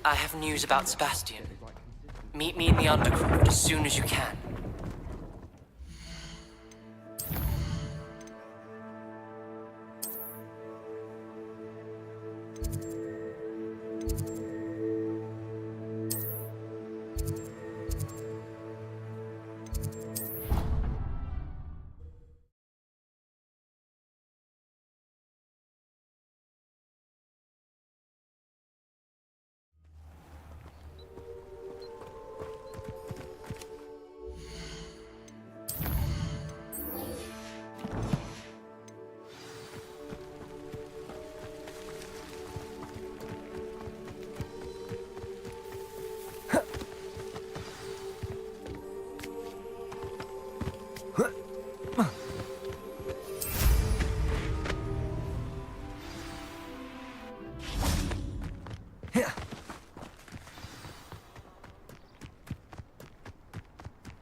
I have news about Sebastian. Meet me in the Undercroft as soon as you can.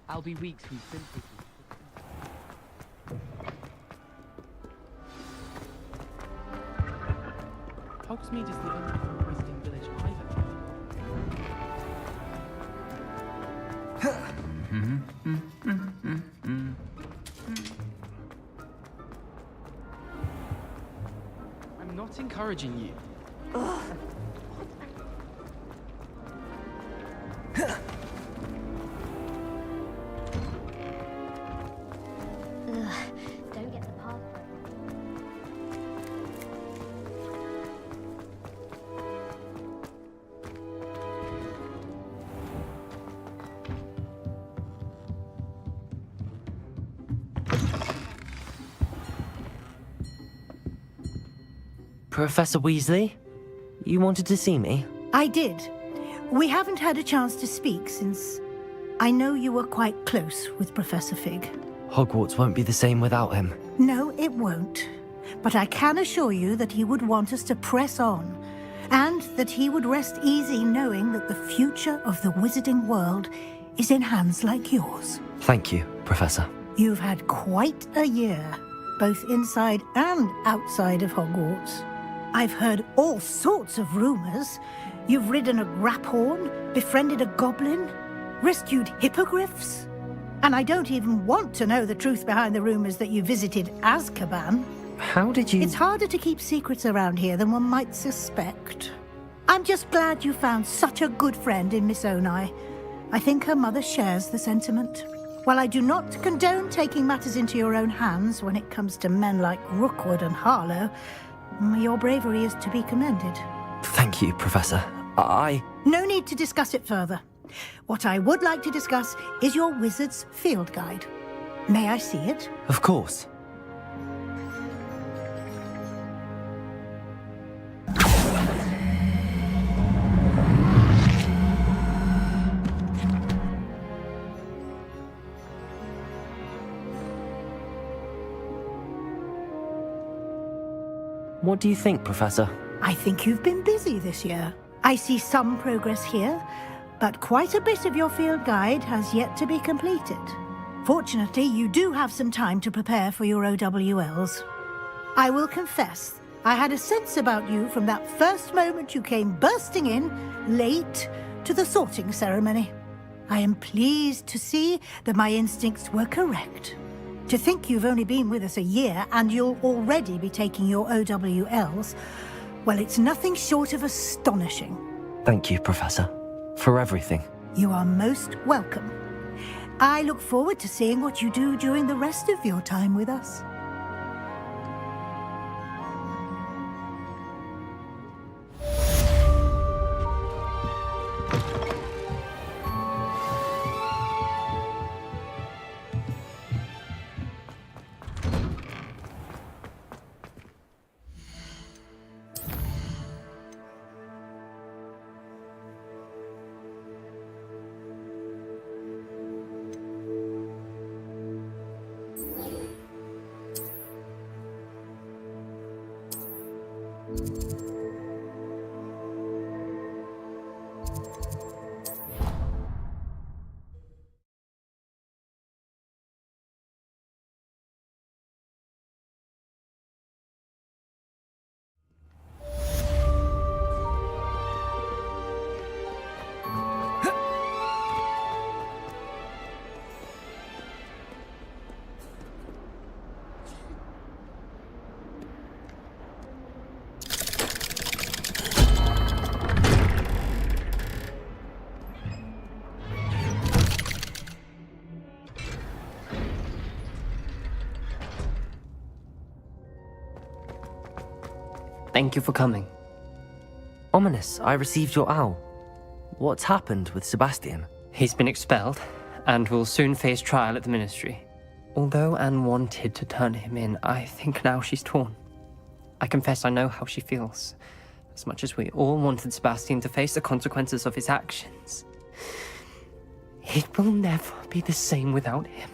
I'll be weeks from sympathy. Hogsmeade is the only wizarding village I've I'm not encouraging you. Don't get the path. Professor Weasley? You wanted to see me? I did. We haven't had a chance to speak since I know you were quite close with Professor Fig. Hogwarts won't be the same without him. No, it won't. But I can assure you that he would want us to press on, and that he would rest easy knowing that the future of the wizarding world is in hands like yours. Thank you, Professor. You've had quite a year, both inside and outside of Hogwarts. I've heard all sorts of rumors. You've ridden a graphorn, befriended a goblin, rescued hippogriffs. And I don't even want to know the truth behind the rumors that you visited Azkaban. How did you... It's harder to keep secrets around here than one might suspect. I'm just glad you found such a good friend in Miss Onai. I think her mother shares the sentiment. While I do not condone taking matters into your own hands when it comes to men like Rookwood and Harlow, your bravery is to be commended. Thank you, Professor. No need to discuss it further. What I would like to discuss is your wizard's field guide. May I see it? Of course. What do you think, Professor? I think you've been busy this year. I see some progress here, but quite a bit of your field guide has yet to be completed. Fortunately, you do have some time to prepare for your OWLs. I will confess, I had a sense about you from that first moment you came bursting in, late, to the sorting ceremony. I am pleased to see that my instincts were correct. To think you've only been with us a year and you'll already be taking your OWLs, well, it's nothing short of astonishing. Thank you, Professor, for everything. You are most welcome. I look forward to seeing what you do during the rest of your time with us. Thank you for coming. Ominous, I received your owl. What's happened with Sebastian? He's been expelled, and will soon face trial at the Ministry. Although Anne wanted to turn him in, I think now she's torn. I confess I know how she feels. As much as we all wanted Sebastian to face the consequences of his actions. It will never be the same without him.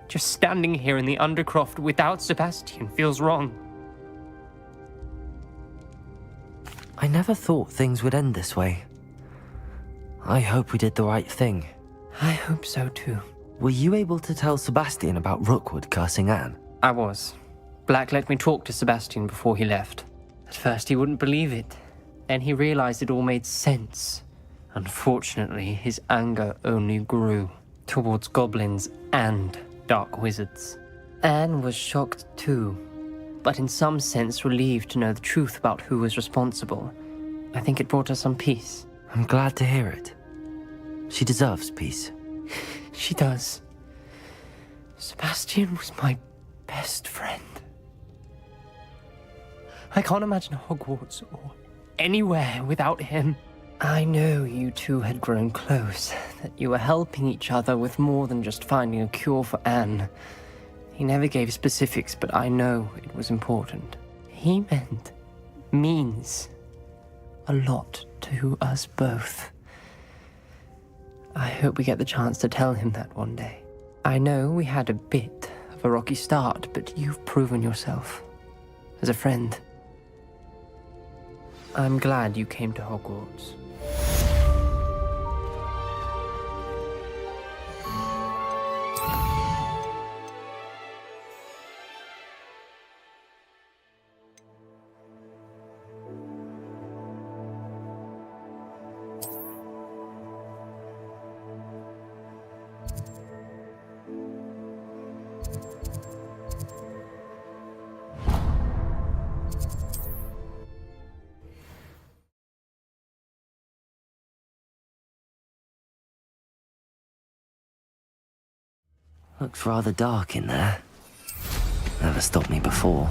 Just standing here in the Undercroft without Sebastian feels wrong. I never thought things would end this way. I hope we did the right thing. I hope so too. Were you able to tell Sebastian about Rookwood cursing Anne? I was. Black let me talk to Sebastian before he left. At first he wouldn't believe it. Then he realized it all made sense. Unfortunately, his anger only grew towards goblins and dark wizards. Anne was shocked too, but in some sense relieved to know the truth about who was responsible. I think it brought her some peace. I'm glad to hear it. She deserves peace. She does. Sebastian was my best friend. I can't imagine Hogwarts or anywhere without him. I know you two had grown close, that you were helping each other with more than just finding a cure for Anne. He never gave specifics, but I know it was important. He means a lot to us both. I hope we get the chance to tell him that one day. I know we had a bit of a rocky start, but you've proven yourself as a friend. I'm glad you came to Hogwarts. Looks rather dark in there. Never stopped me before.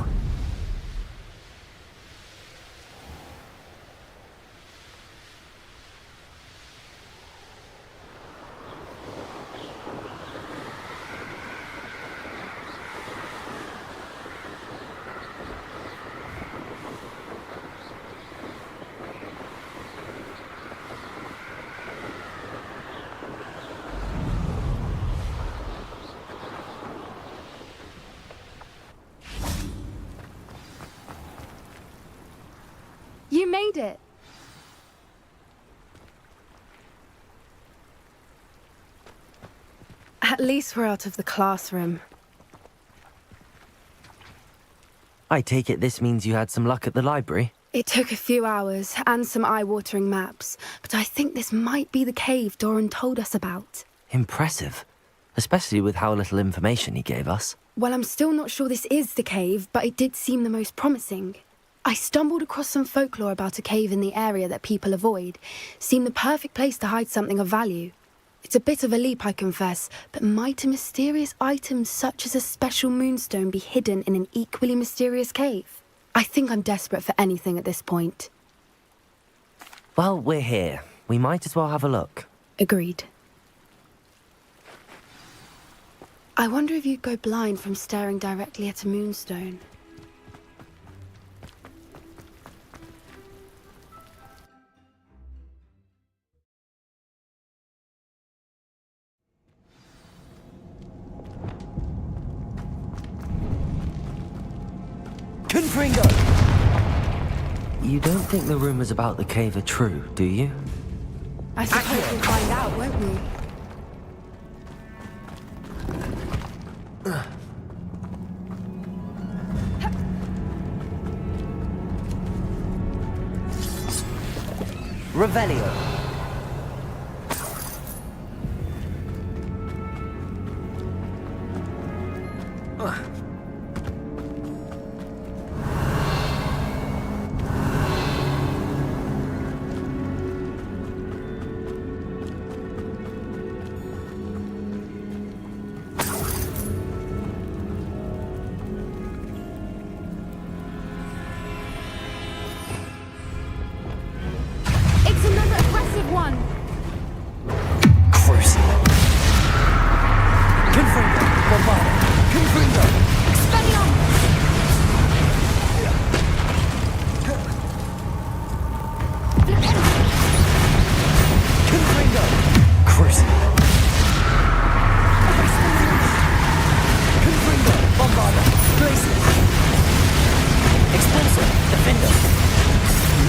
You made it! At least we're out of the classroom. I take it this means you had some luck at the library? It took a few hours and some eye-watering maps, but I think this might be the cave Doran told us about. Impressive. Especially with how little information he gave us. Well, I'm still not sure this is the cave, but it did seem the most promising. I stumbled across some folklore about a cave in the area that people avoid. Seemed the perfect place to hide something of value. It's a bit of a leap, I confess, but might a mysterious item such as a special moonstone be hidden in an equally mysterious cave? I think I'm desperate for anything at this point. Well, we're here. We might as well have a look. Agreed. I wonder if you'd go blind from staring directly at a moonstone. Confringo! You don't think the rumors about the cave are true, do you? I suppose we'll find out, won't we? Revelio.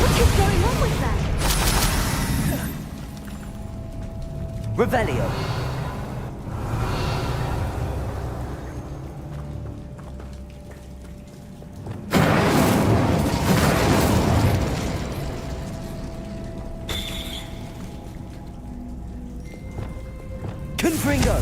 What is going on with that? Revelio. Confringo.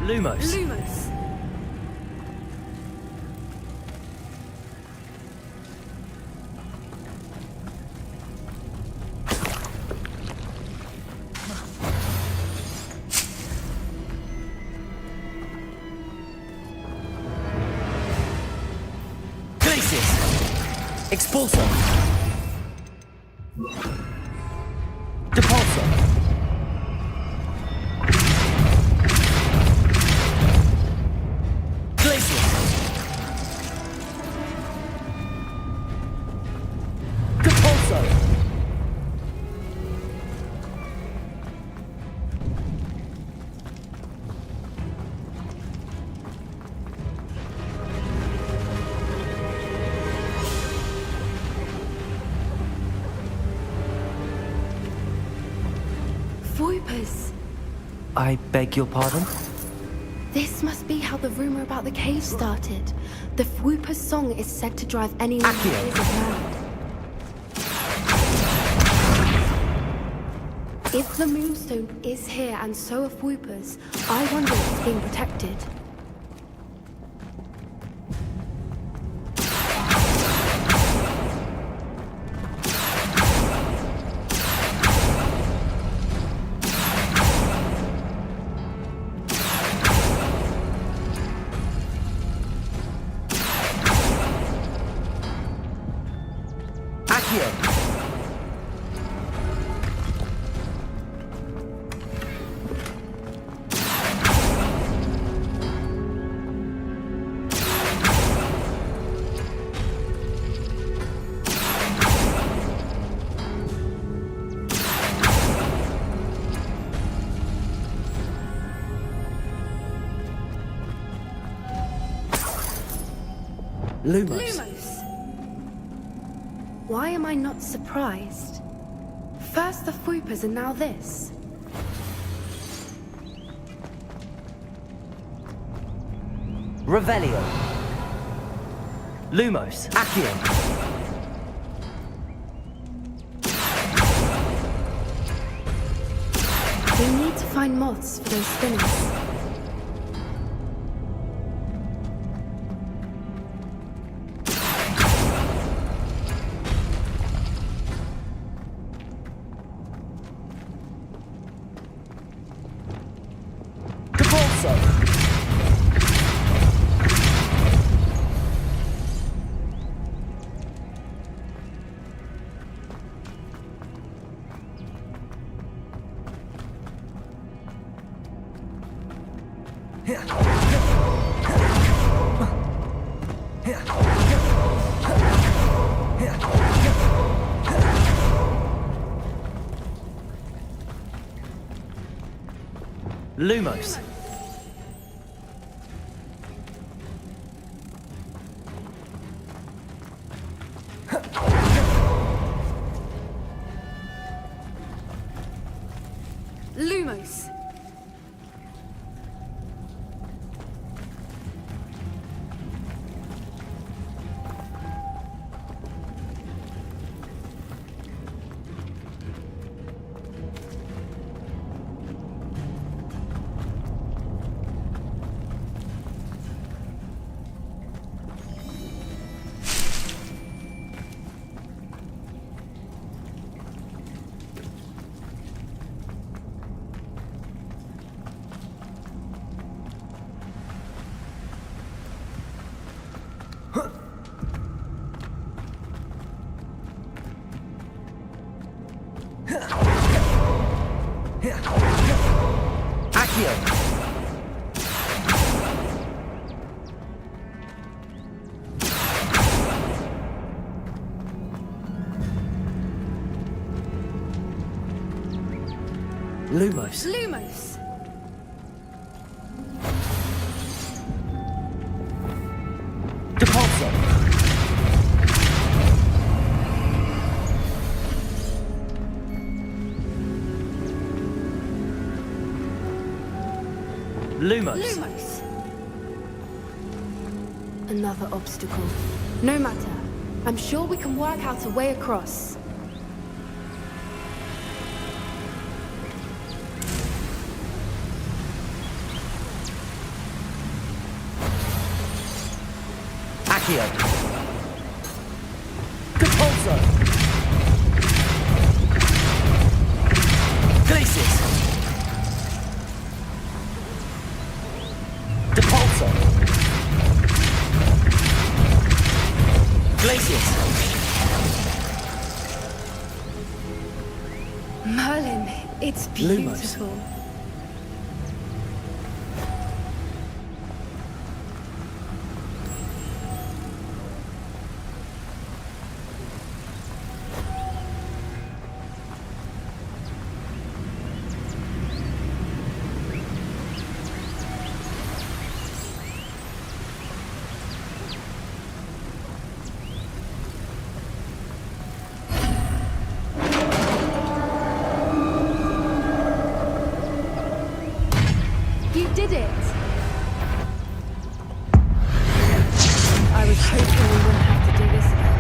Lumos. Lumos. Glacius. Expulsor. Depulsor. Glacius. Depulsor. Voipers. I beg your pardon? This must be how the rumor about the cave started. The Whooper's song is said to drive anyone who Accio. hears it mad. If the Moonstone is here and so are Whoopers, I wonder if it's being protected. Accio. Lumos. Lumos! Why am I not surprised? First the Whoopers and now this. Revelio. Lumos. Accio. We need to find moths for those spinners. Depulsor. Lumos. Lumos! Accio! Lumos. Lumos! Depulso. Lumos. Lumos! Another obstacle. No matter. I'm sure we can work out a way across. Accio. Depulso. Glacius. Depulso. Glacius. Merlin, it's beautiful. You did it! I was hoping we wouldn't have to do this again.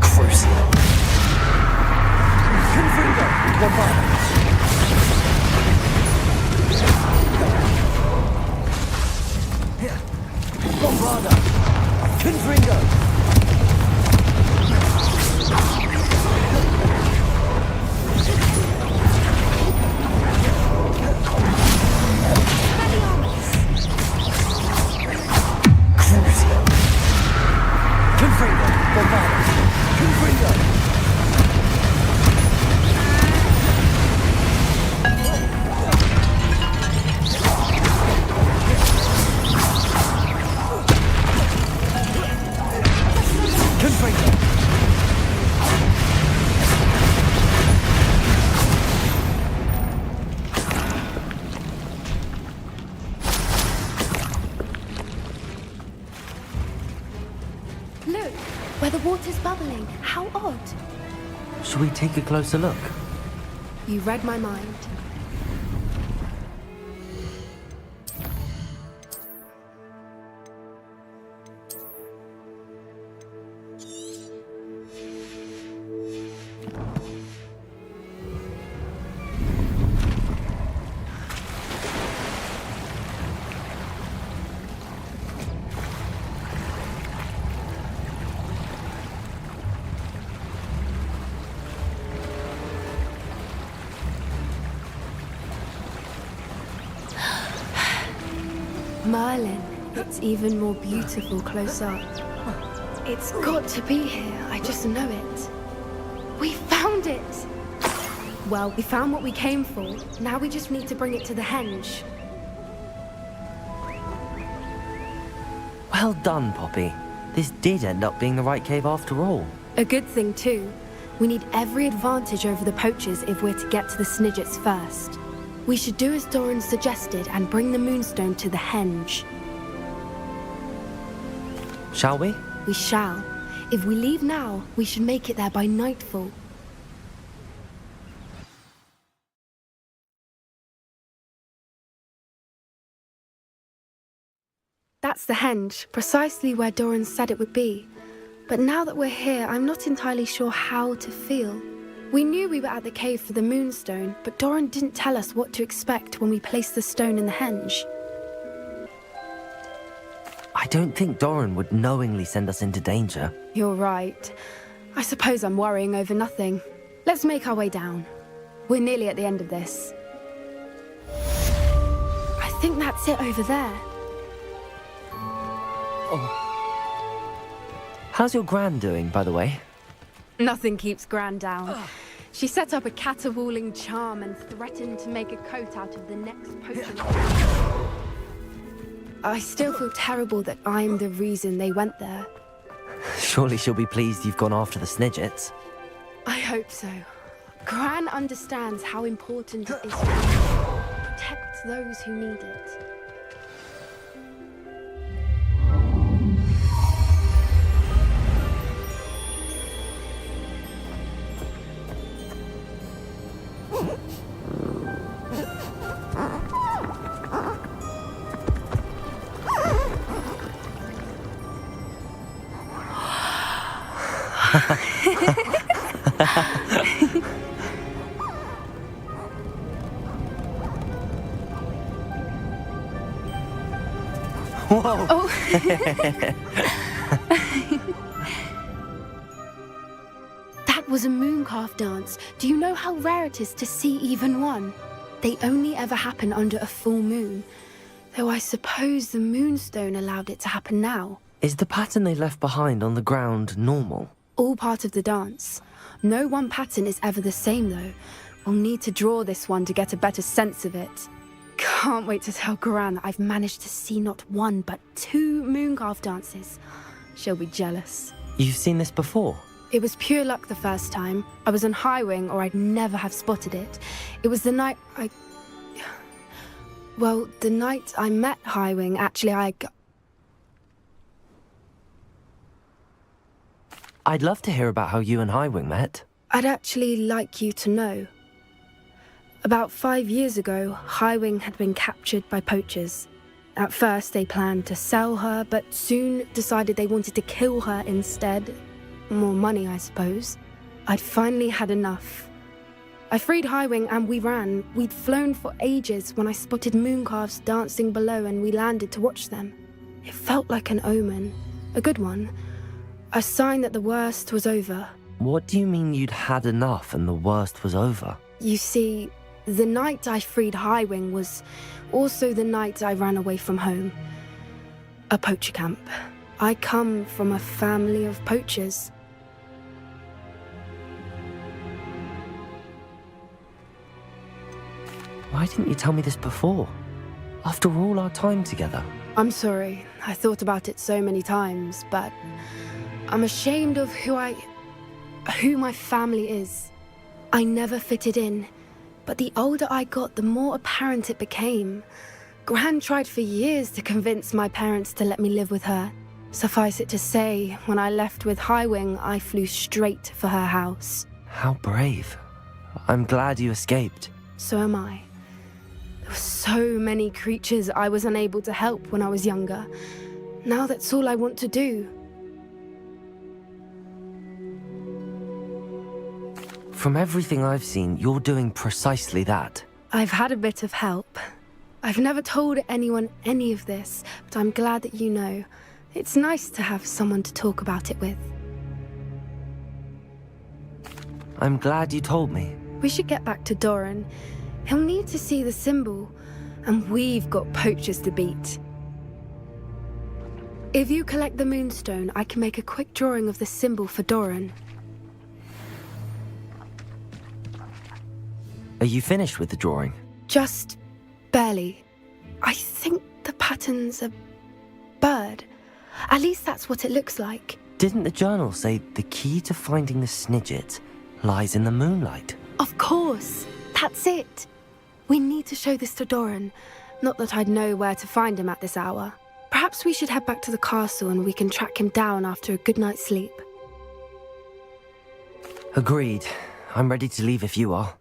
Crucial. Confringo. Bombarda. Bombarda. Confringo. Look, where the water's bubbling. How odd. Should we take a closer look? You read my mind. Merlin, it's even more beautiful close up. It's got to be here, I just know it. We found it! Well, we found what we came for. Now we just need to bring it to the henge. Well done, Poppy. This did end up being the right cave after all. A good thing too. We need every advantage over the poachers if we're to get to the Snidgets first. We should do as Doran suggested and bring the Moonstone to the henge. Shall we? We shall. If we leave now, we should make it there by nightfall. That's the henge, precisely where Doran said it would be. But now that we're here, I'm not entirely sure how to feel. We knew we were at the cave for the Moonstone, but Doran didn't tell us what to expect when we placed the stone in the henge. I don't think Doran would knowingly send us into danger. You're right. I suppose I'm worrying over nothing. Let's make our way down. We're nearly at the end of this. I think that's it over there. How's your gran doing, by the way? Nothing keeps Gran down. She set up a caterwauling charm and threatened to make a coat out of the next potion. I still feel terrible that I'm the reason they went there. Surely she'll be pleased you've gone after the Snidgets. I hope so. Gran understands how important it is to protect those who need it. Whoa! Oh. That was a mooncalf dance. Do you know how rare it is to see even one? They only ever happen under a full moon. Though I suppose the moonstone allowed it to happen now. Is the pattern they left behind on the ground normal? All part of the dance. No one pattern is ever the same though. We'll need to draw this one to get a better sense of it. Can't wait to tell Gran that I've managed to see not one but 2 mooncalf dances. She'll be jealous. You've seen this before? It was pure luck the first time. I was on Highwing or I'd never have spotted it. It was the night the night I met Highwing, actually I'd love to hear about how you and Highwing met. I'd actually like you to know. About 5 years ago, Highwing had been captured by poachers. At first, they planned to sell her, but soon decided they wanted to kill her instead. More money, I suppose. I'd finally had enough. I freed Highwing and we ran. We'd flown for ages when I spotted mooncalves dancing below and we landed to watch them. It felt like an omen. A good one. A sign that the worst was over. What do you mean you'd had enough and the worst was over? You see, the night I freed Highwing was also the night I ran away from home. A poacher camp. I come from a family of poachers. Why didn't you tell me this before? After all our time together. I'm sorry. I thought about it so many times, but I'm ashamed of who my family is. I never fitted in, but the older I got, the more apparent it became. Gran tried for years to convince my parents to let me live with her. Suffice it to say, when I left with Highwing, I flew straight for her house. How brave. I'm glad you escaped. So am I. There were so many creatures I was unable to help when I was younger. Now that's all I want to do. From everything I've seen, you're doing precisely that. I've had a bit of help. I've never told anyone any of this, but I'm glad that you know. It's nice to have someone to talk about it with. I'm glad you told me. We should get back to Doran. He'll need to see the symbol, and we've got poachers to beat. If you collect the moonstone, I can make a quick drawing of the symbol for Doran. Are you finished with the drawing? Just barely. I think the pattern's a bird. At least that's what it looks like. Didn't the journal say the key to finding the Snidget lies in the moonlight? Of course. That's it. We need to show this to Doran. Not that I'd know where to find him at this hour. Perhaps we should head back to the castle and we can track him down after a good night's sleep. Agreed. I'm ready to leave if you are.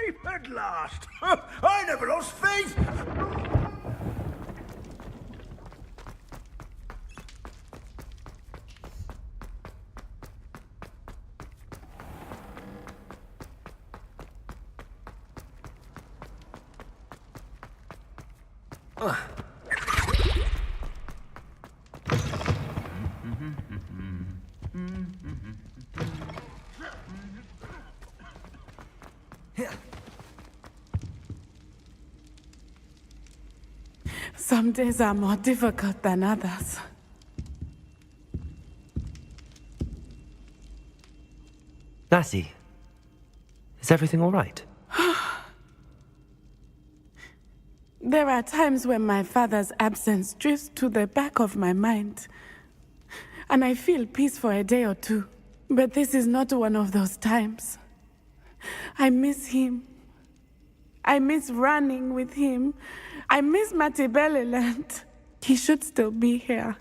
Escape at last! I never lost faith! Some days are more difficult than others. Natty, is everything all right? There are times when my father's absence drifts to the back of my mind, and I feel peace for a day or two. But this is not one of those times. I miss him. I miss running with him. I miss Mattibeleland. He should still be here.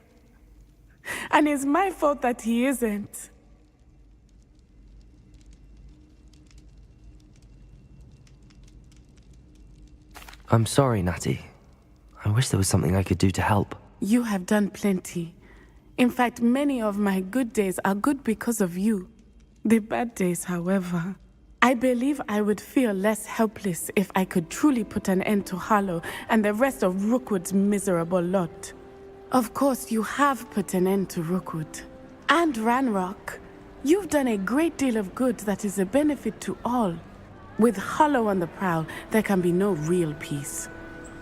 And it's my fault that he isn't. I'm sorry, Natty. I wish there was something I could do to help. You have done plenty. In fact, many of my good days are good because of you. The bad days, however, I believe I would feel less helpless if I could truly put an end to Harlow and the rest of Rookwood's miserable lot. Of course, you have put an end to Rookwood. And Ranrock. You've done a great deal of good that is a benefit to all. With Harlow on the prowl, there can be no real peace.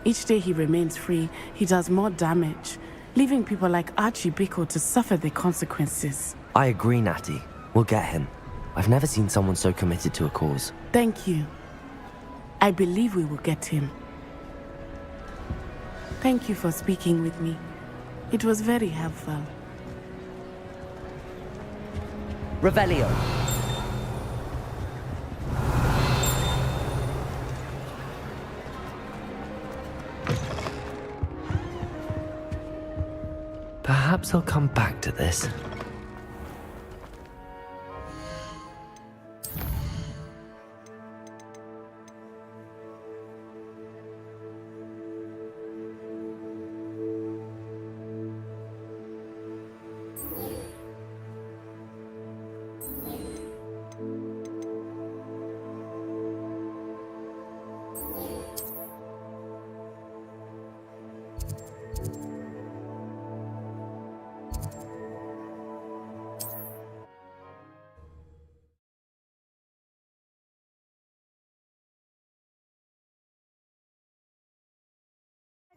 Each day he remains free, he does more damage, leaving people like Archie Bickle to suffer the consequences. I agree, Natty. We'll get him. I've never seen someone so committed to a cause. Thank you. I believe we will get him. Thank you for speaking with me. It was very helpful. Revelio. Perhaps I'll come back to this.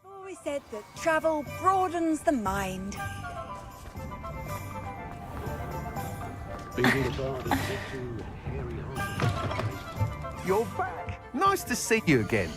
Always said that travel broadens the mind. You're back! Nice to see you again.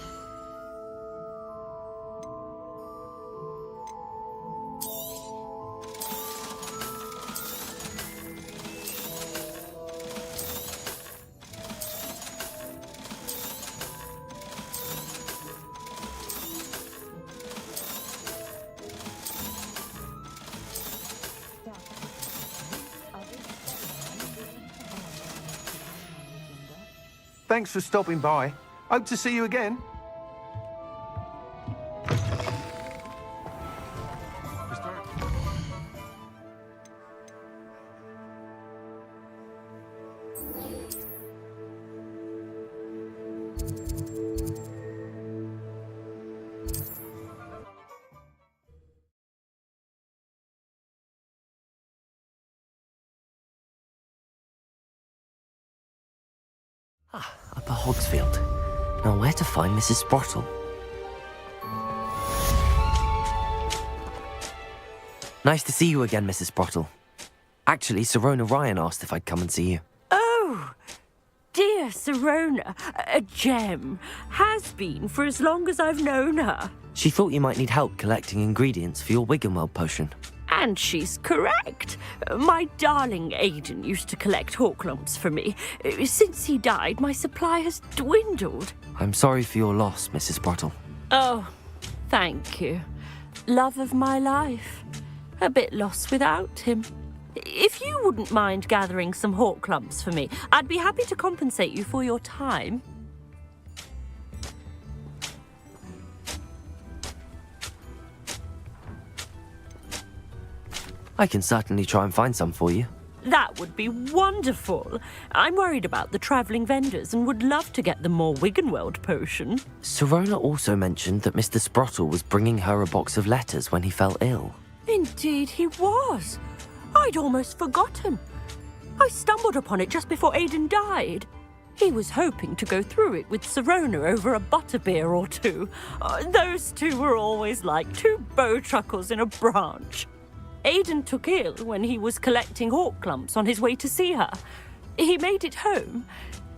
Thanks for stopping by. Hope to see you again. Upper Hogsfield. Now where to find Mrs. Sprottle? Nice to see you again, Mrs. Sprottle. Actually, Sirona Ryan asked if I'd come and see you. Oh, dear Sirona, a gem. Has been for as long as I've known her. She thought you might need help collecting ingredients for your Wiggenweld potion. And she's correct. My darling Aidan used to collect hawklumps for me. Since he died, my supply has dwindled. I'm sorry for your loss, Mrs. Sprottle. Oh, thank you. Love of my life. A bit lost without him. If you wouldn't mind gathering some hawklumps for me, I'd be happy to compensate you for your time. I can certainly try and find some for you. That would be wonderful. I'm worried about the travelling vendors and would love to get them more Wiggenweld potion. Sirona also mentioned that Mr. Sprottle was bringing her a box of letters when he fell ill. Indeed he was. I'd almost forgotten. I stumbled upon it just before Aidan died. He was hoping to go through it with Sirona over a butterbeer or two. Those two were always like two bowtruckles in a branch. Aidan took ill when he was collecting hawk clumps on his way to see her. He made it home,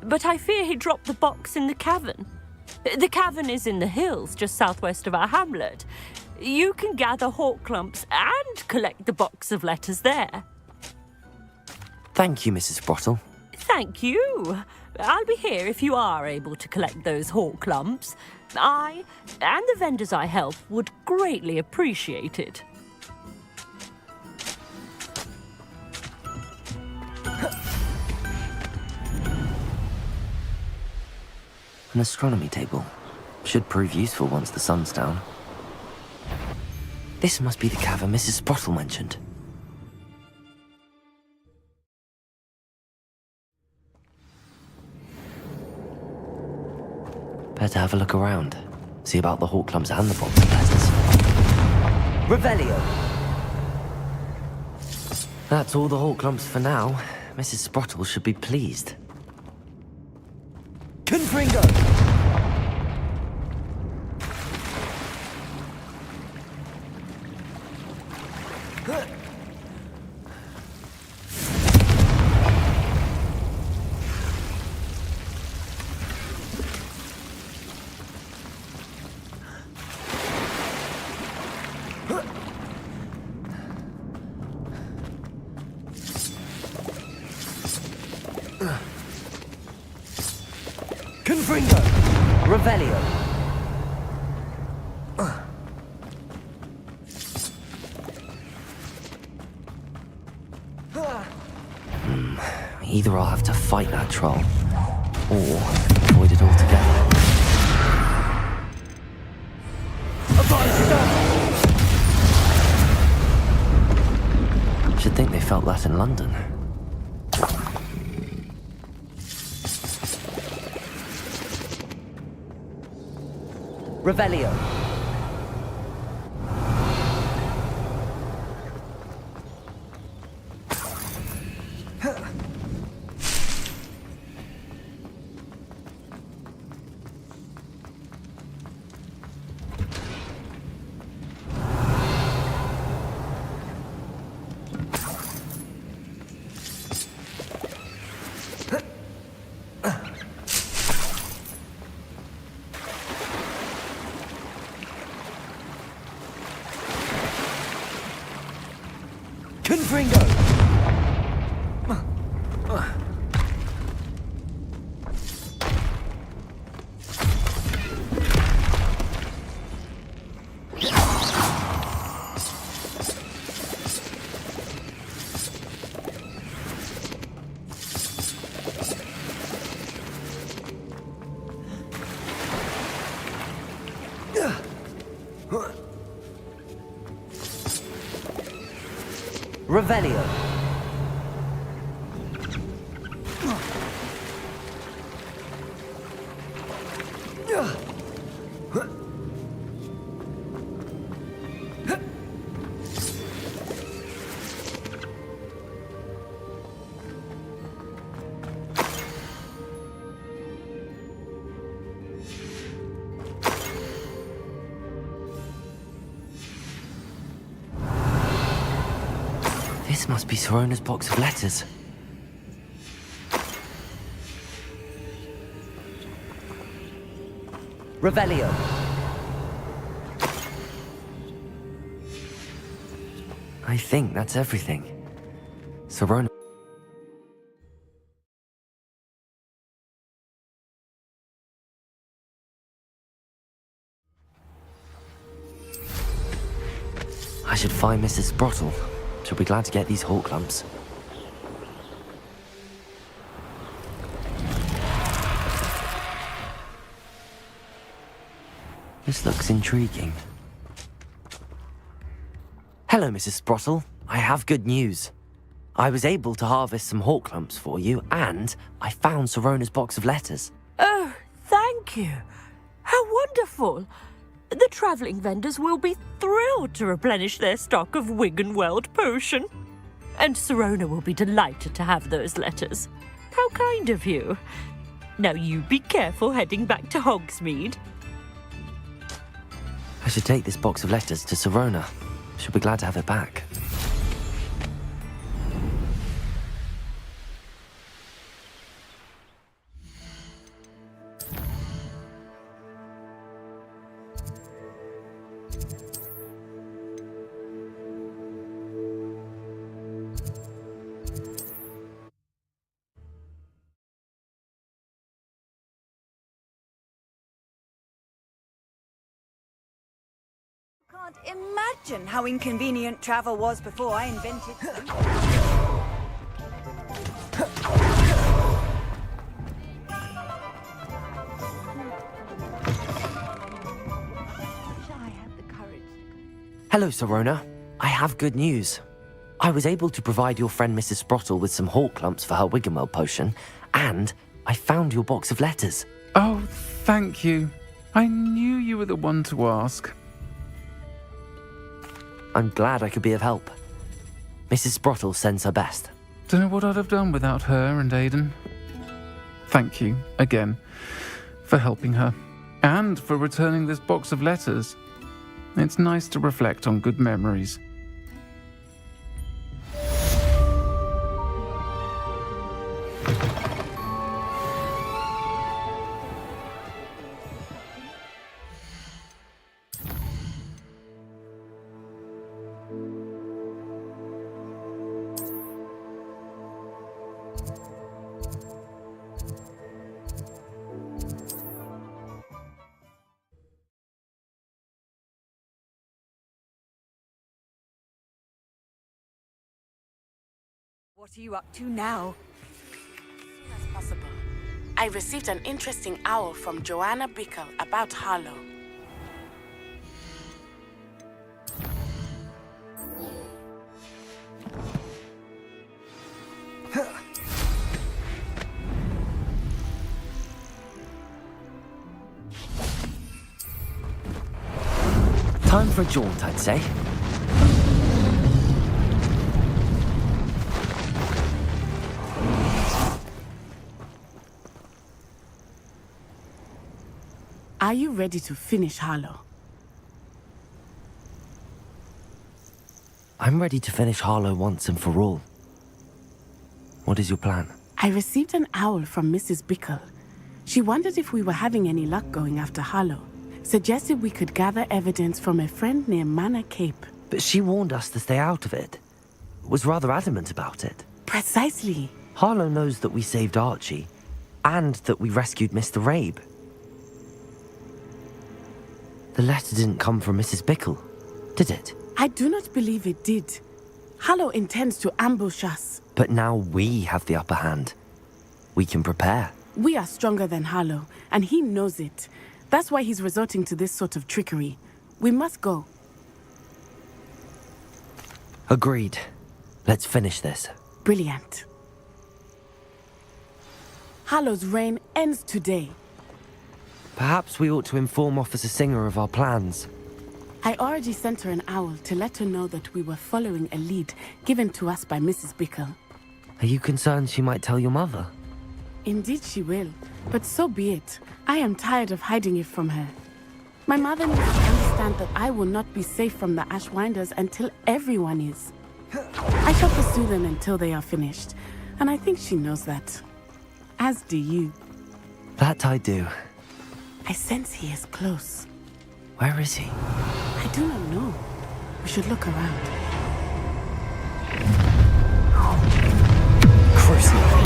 but I fear he dropped the box in the cavern. The cavern is in the hills just southwest of our hamlet. You can gather hawk clumps and collect the box of letters there. Thank you, Mrs. Sprottle. Thank you. I'll be here if you are able to collect those hawk clumps. I and the vendors I help would greatly appreciate it. An astronomy table. Should prove useful once the sun's down. This must be the cavern Mrs. Sprottle mentioned. Better have a look around. See about the hawk clumps and the box of letters. Revelio! That's all the hawk clumps for now. Mrs. Sprottle should be pleased. Confringo! Confringo! Revelio! Either I'll have to fight that troll, or avoid it altogether. Should think they felt that in London. Revelio. Confringo! Revelio. This must be Sirona's box of letters. Revelio. I think that's everything. Sirona. I should find Mrs. Sprottle. She'll be glad to get these hawk clumps. This looks intriguing. Hello, Mrs. Sprottle. I have good news. I was able to harvest some hawk lumps for you, and I found Sirona's box of letters. Oh, thank you. How wonderful. The travelling vendors will be thrilled to replenish their stock of Wiggenweld potion. And Sirona will be delighted to have those letters. How kind of you. Now you be careful heading back to Hogsmeade. I should take this box of letters to Sirona. She'll be glad to have it back. Can't imagine how inconvenient travel was before I invented them. Hello, Sirona. I have good news. I was able to provide your friend Mrs. Sprottle with some hawk lumps for her Wiggenweld potion, and I found your box of letters. Oh, thank you. I knew you were the one to ask. I'm glad I could be of help. Mrs. Sprottle sends her best. Don't know what I'd have done without her and Aidan. Thank you, again, for helping her, and for returning this box of letters. It's nice to reflect on good memories. What are you up to now? As soon as possible. I received an interesting owl from Joanna Bickle about Harlow. Time for a jaunt, I'd say. Are you ready to finish Harlow? I'm ready to finish Harlow once and for all. What is your plan? I received an owl from Mrs. Bickle. She wondered if we were having any luck going after Harlow. Suggested we could gather evidence from a friend near Manor Cape. But she warned us to stay out of it. Was rather adamant about it. Precisely. Harlow knows that we saved Archie, and that we rescued Mr. Rabe. The letter didn't come from Mrs. Bickle, did it? I do not believe it did. Harlow intends to ambush us. But now we have the upper hand. We can prepare. We are stronger than Harlow, and he knows it. That's why he's resorting to this sort of trickery. We must go. Agreed. Let's finish this. Brilliant. Harlow's reign ends today. Perhaps we ought to inform Officer Singer of our plans. I already sent her an owl to let her know that we were following a lead given to us by Mrs. Bickle. Are you concerned she might tell your mother? Indeed she will, but so be it. I am tired of hiding it from her. My mother needs to understand that I will not be safe from the Ashwinders until everyone is. I shall pursue them until they are finished, and I think she knows that. As do you. That I do. I sense he is close. Where is he? I do not know. We should look around. Crucible.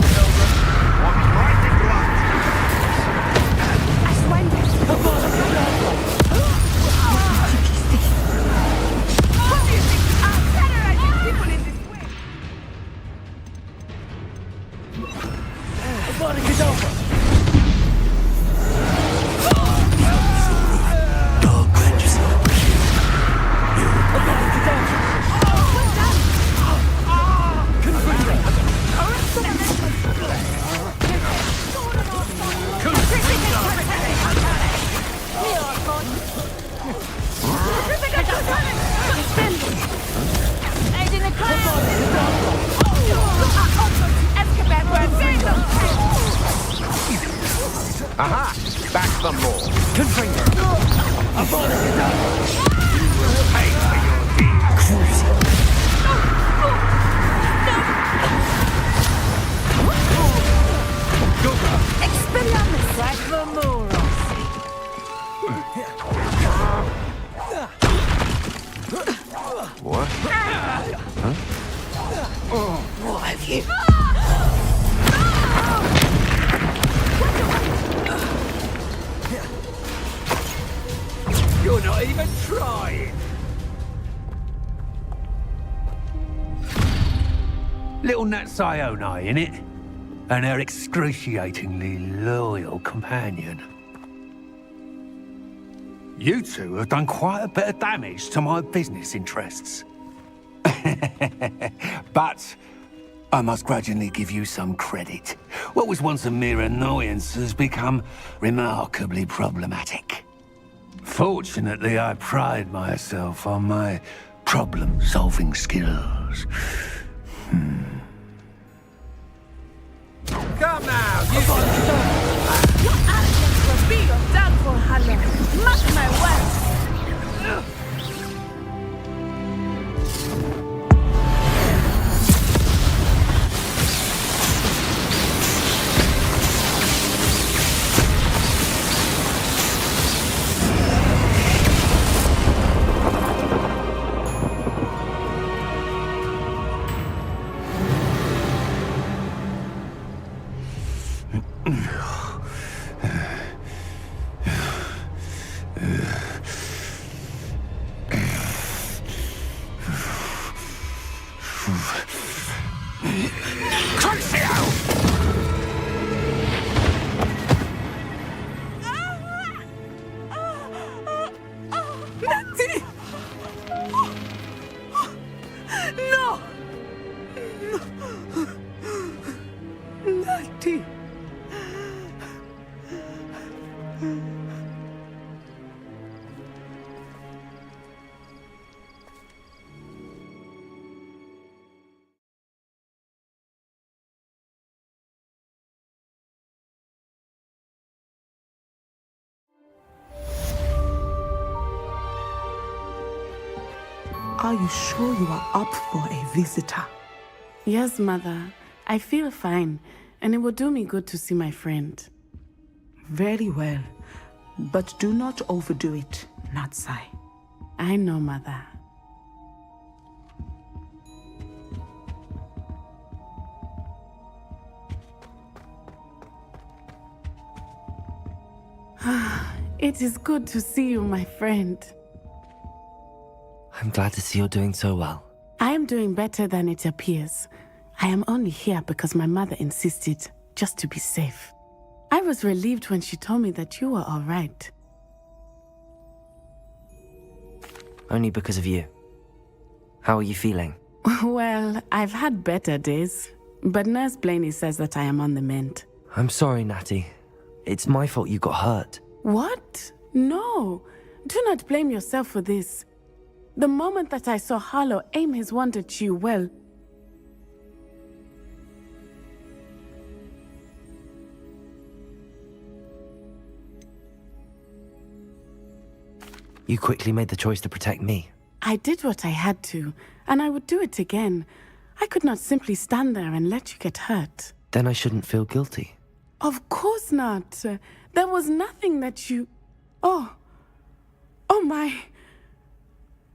Aha! Back for more. I've already done. Pay for your deeds. Expelliarmus! What? Huh? What have you? You're not even trying. Little Natty Onai, innit? And her excruciatingly loyal companion. You two have done quite a bit of damage to my business interests. But I must grudgingly give you some credit. What was once a mere annoyance has become remarkably problematic. Fortunately, I pride myself on my problem-solving skills. Come now, you Your arrogance will be your downfall, Harlow. Mark my words. Natty! No! Natty! Are you sure you are up for a visitor? Yes, Mother. I feel fine, and it will do me good to see my friend. Very well. But do not overdo it, Natty. I know, Mother. It is good to see you, my friend. I'm glad to see you're doing so well. I am doing better than it appears. I am only here because my mother insisted, just to be safe. I was relieved when she told me that you were all right. Only because of you. How are you feeling? Well, I've had better days, but Nurse Blaney says that I am on the mend. I'm sorry, Natty. It's my fault you got hurt. What? No. Do not blame yourself for this. The moment that I saw Harlow aim his wand at you, well... You quickly made the choice to protect me. I did what I had to, and I would do it again. I could not simply stand there and let you get hurt. Then I shouldn't feel guilty. Of course not. There was nothing that you... Oh my...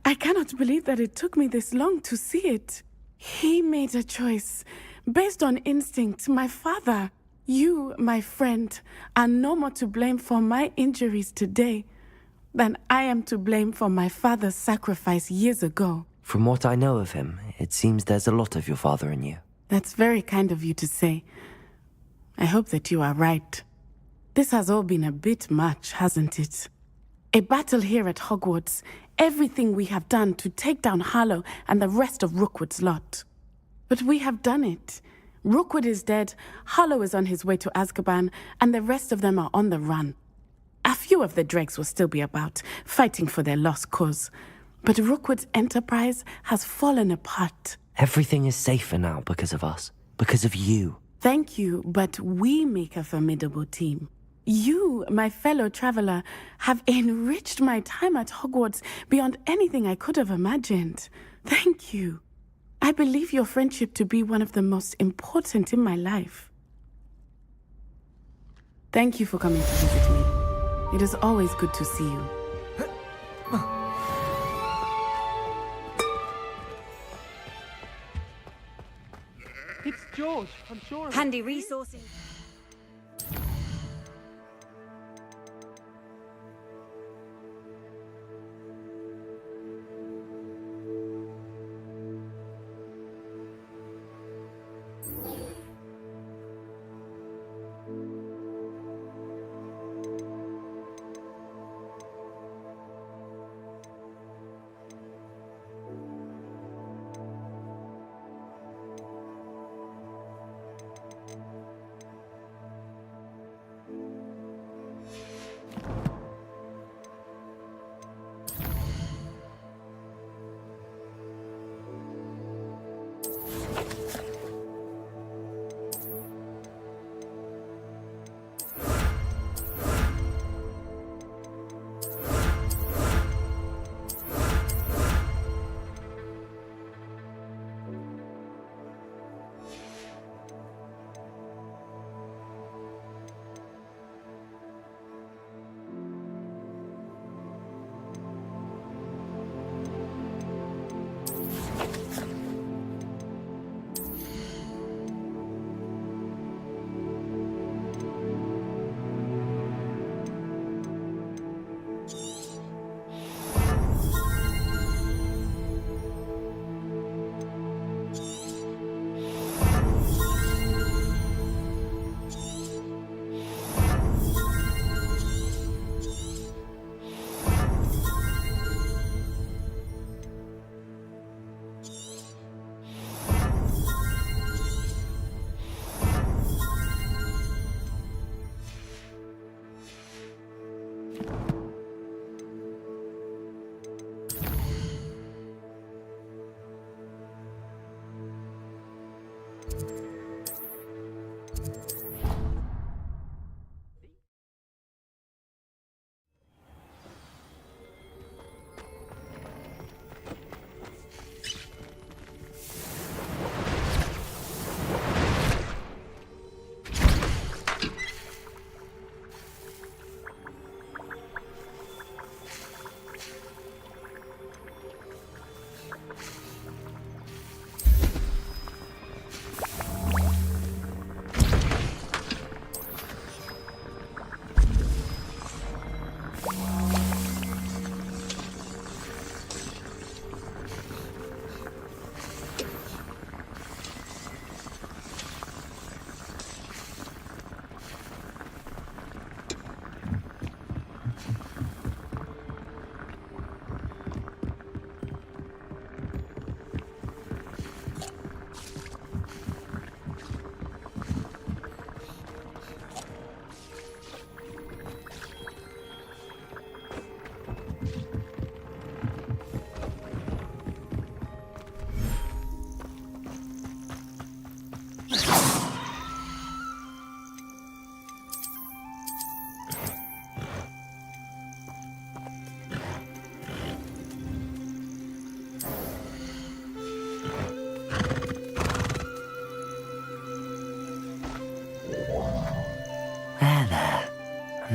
I cannot believe that it took me this long to see it. He made a choice based on instinct. My father, you, my friend, are no more to blame for my injuries today than I am to blame for my father's sacrifice years ago. From what I know of him, it seems there's a lot of your father in you. That's very kind of you to say. I hope that you are right. This has all been a bit much, hasn't it? A battle here at Hogwarts, everything we have done to take down Harlow and the rest of Rookwood's lot. But we have done it. Rookwood is dead, Harlow is on his way to Azkaban, and the rest of them are on the run. A few of the dregs will still be about, fighting for their lost cause. But Rookwood's enterprise has fallen apart. Everything is safer now because of us. Because of you. Thank you, but we make a formidable team. You, my fellow traveler, have enriched my time at Hogwarts beyond anything I could have imagined. Thank you. I believe your friendship to be one of the most important in my life. Thank you for coming to visit me. It is always good to see you. It's George, I'm sure. Handy resourcing.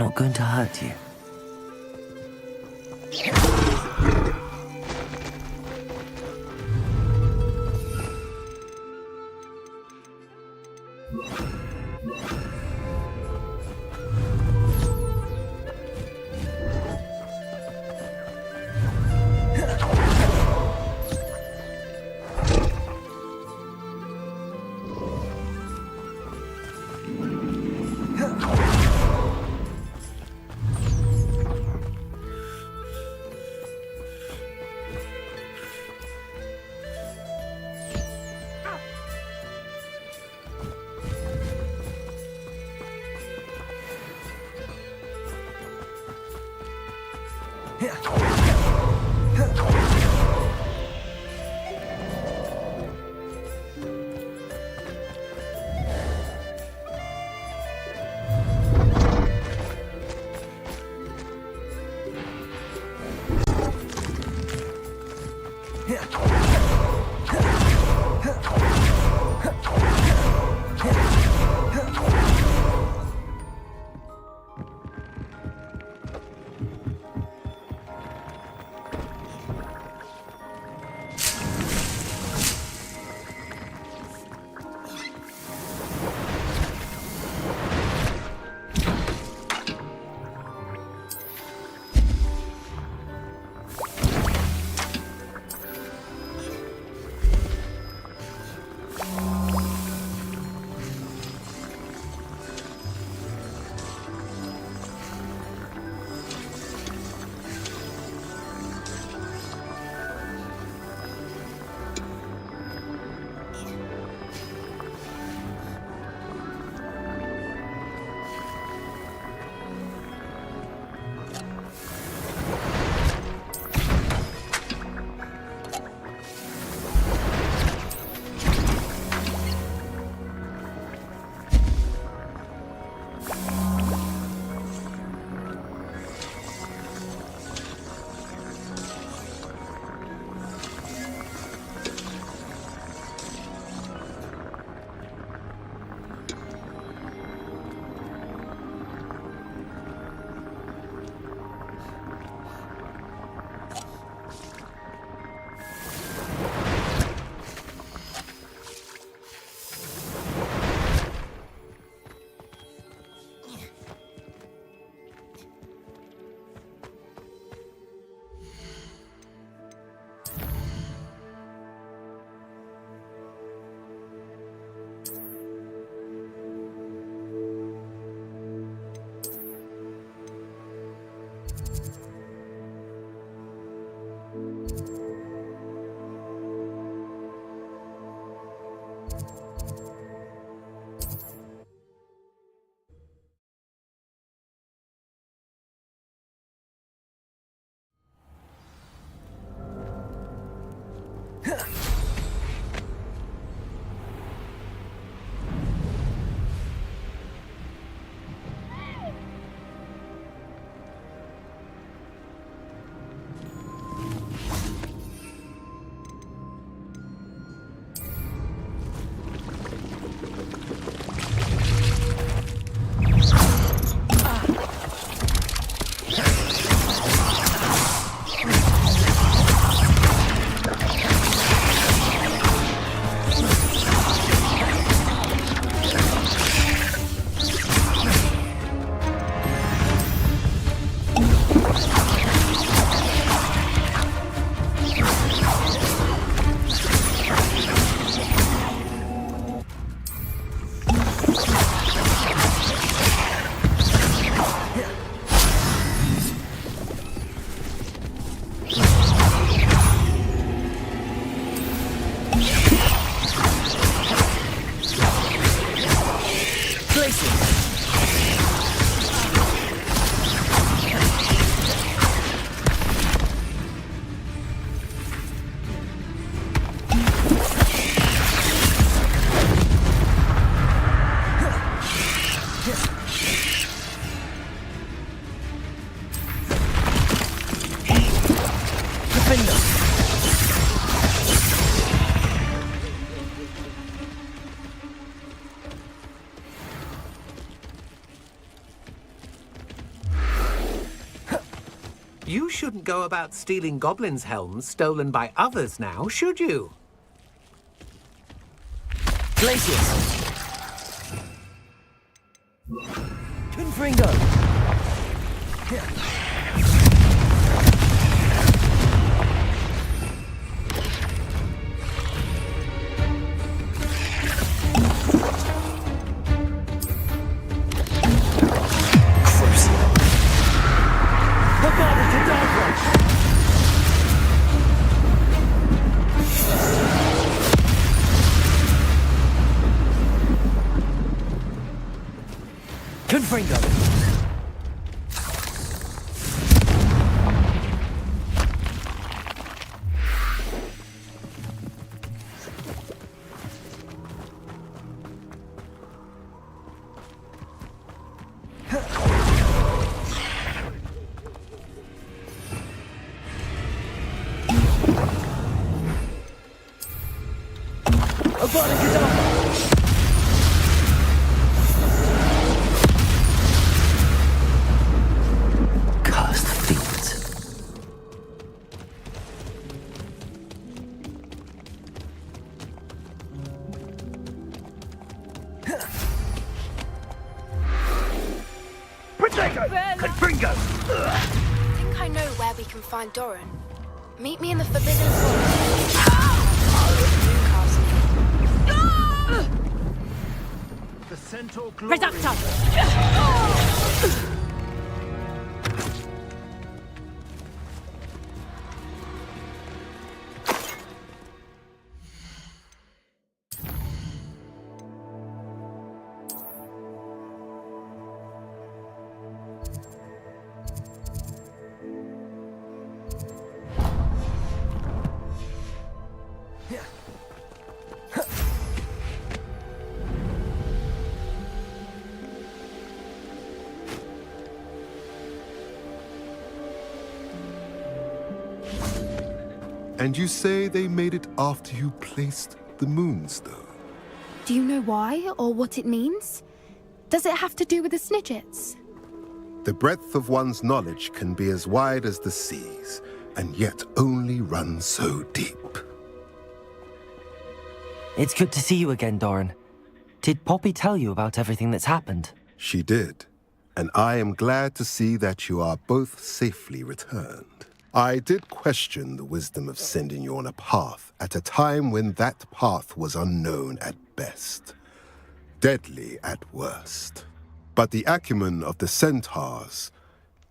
I'm not going to hurt you. You shouldn't go about stealing goblins' helms stolen by others now, should you? Glacius! Confringo! Confringo! I think I know where we can find Doran. Meet me in the Forbidden Forest. The Centaur Reductor! And you say they made it after you placed the Moonstone? Do you know why or what it means? Does it have to do with the Snidgets? The breadth of one's knowledge can be as wide as the seas, and yet only run so deep. It's good to see you again, Doran. Did Poppy tell you about everything that's happened? She did, and I am glad to see that you are both safely returned. I did question the wisdom of sending you on a path at a time when that path was unknown at best, deadly at worst. But the acumen of the Centaurs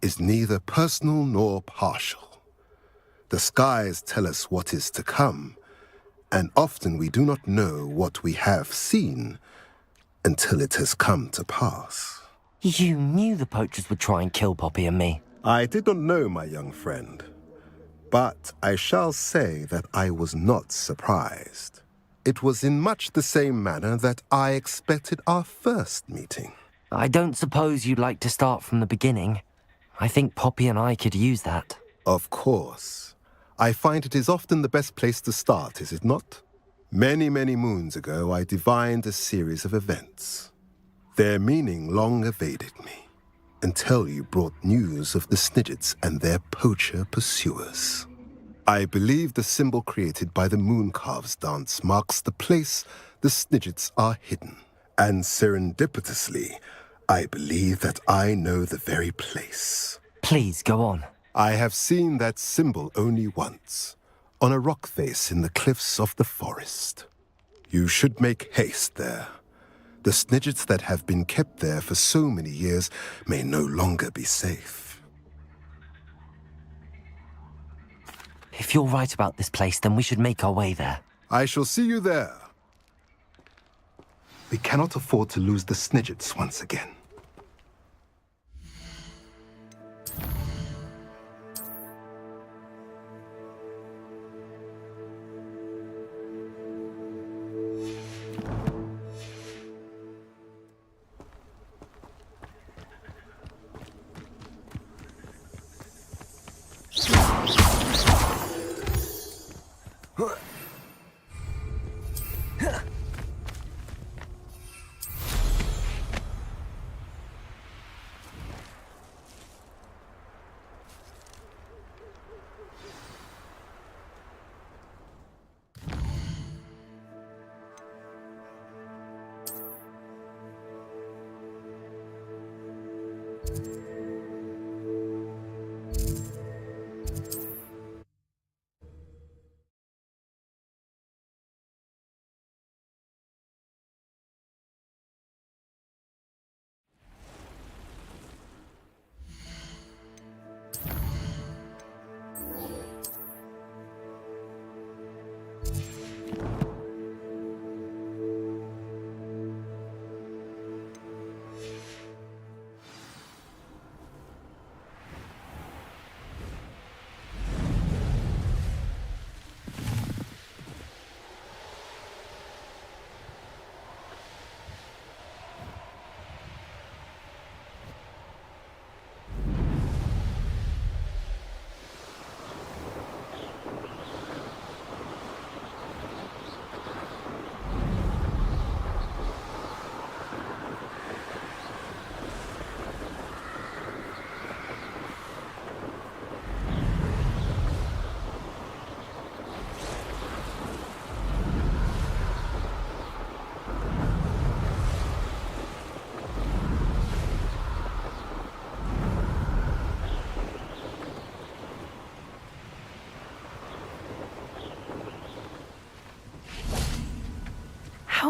is neither personal nor partial. The skies tell us what is to come, and often we do not know what we have seen until it has come to pass. You knew the poachers would try and kill Poppy and me. I did not know, my young friend, but I shall say that I was not surprised. It was in much the same manner that I expected our first meeting. I don't suppose you'd like to start from the beginning. I think Poppy and I could use that. Of course. I find it is often the best place to start, is it not? Many, many moons ago, I divined a series of events. Their meaning long evaded me, until you brought news of the Snidgets and their poacher pursuers. I believe the symbol created by the Mooncarves dance marks the place the Snidgets are hidden. And serendipitously, I believe that I know the very place. Please, go on. I have seen that symbol only once, on a rock face in the cliffs of the forest. You should make haste there. The Snidgets that have been kept there for so many years may no longer be safe. If you're right about this place, then we should make our way there. I shall see you there. We cannot afford to lose the Snidgets once again.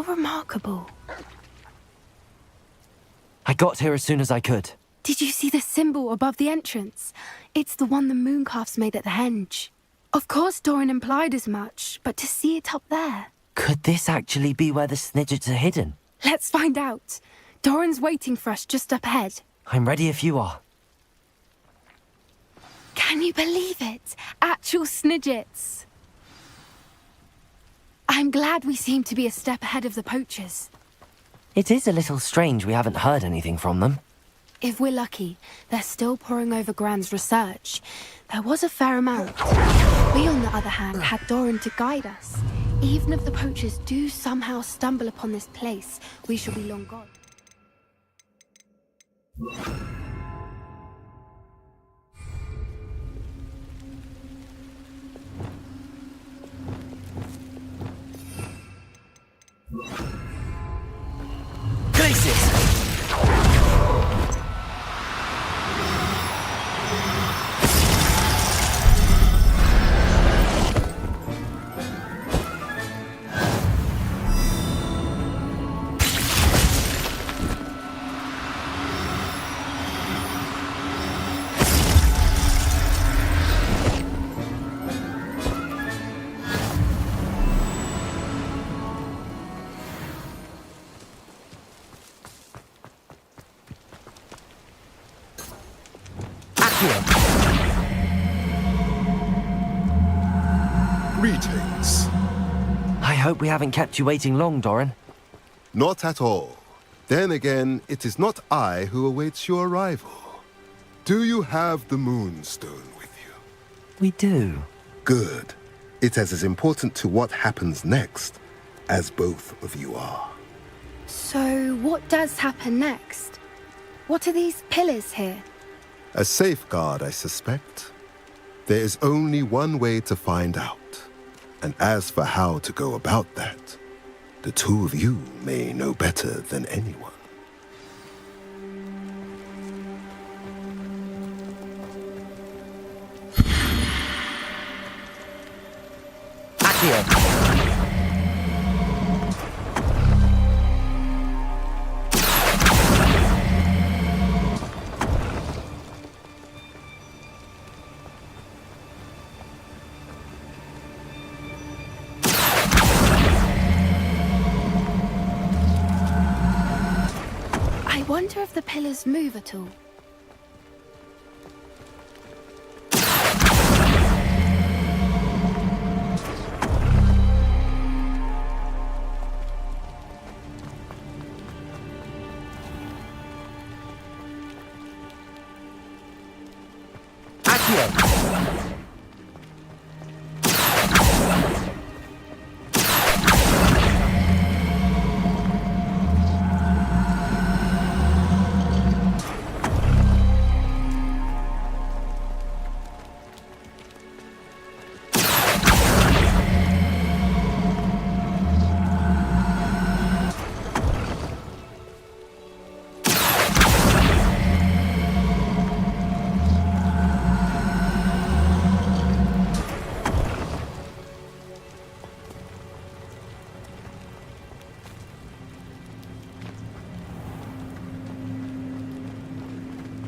remarkable. I got here as soon as I could. Did you see the symbol above the entrance? It's the one the mooncalfs made at the henge. Of course Doran implied as much, but to see it up there... Could this actually be where the Snidgets are hidden? Let's find out. Doran's waiting for us just up ahead. I'm ready if you are. Can you believe it? Actual Snidgets. I'm glad we seem to be a step ahead of the poachers. It is a little strange we haven't heard anything from them. If we're lucky, they're still poring over Gran's research. There was a fair amount. We, on the other hand, had Doran to guide us. Even if the poachers do somehow stumble upon this place, we shall be long gone. Places! Greetings. I hope we haven't kept you waiting long, Doran. Not at all. Then again, it is not I who awaits your arrival. Do you have the Moonstone with you? We do. Good. It is as important to what happens next as both of you are. So, what does happen next? What are these pillars here? A safeguard, I suspect. There is only one way to find out. And as for how to go about that, the two of you may know better than anyone. Accio! I wonder if the pillars move at all.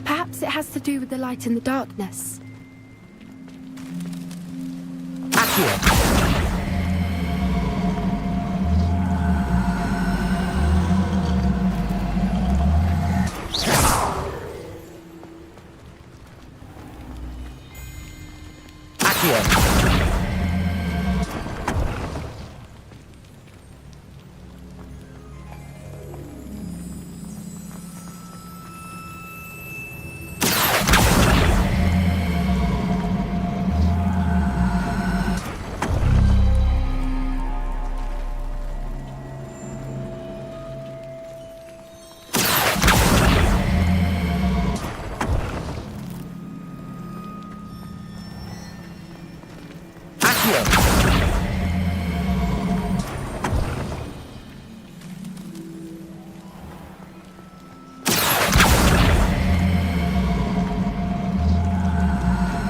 Perhaps it has to do with the light in the darkness. Accio!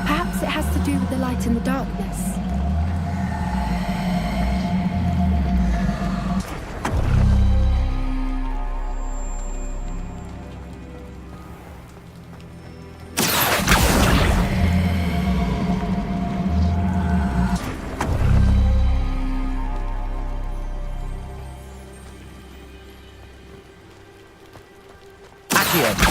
Perhaps it has to do with the light in the darkness. Accio.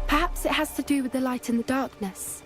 Perhaps it has to do with the light and the darkness.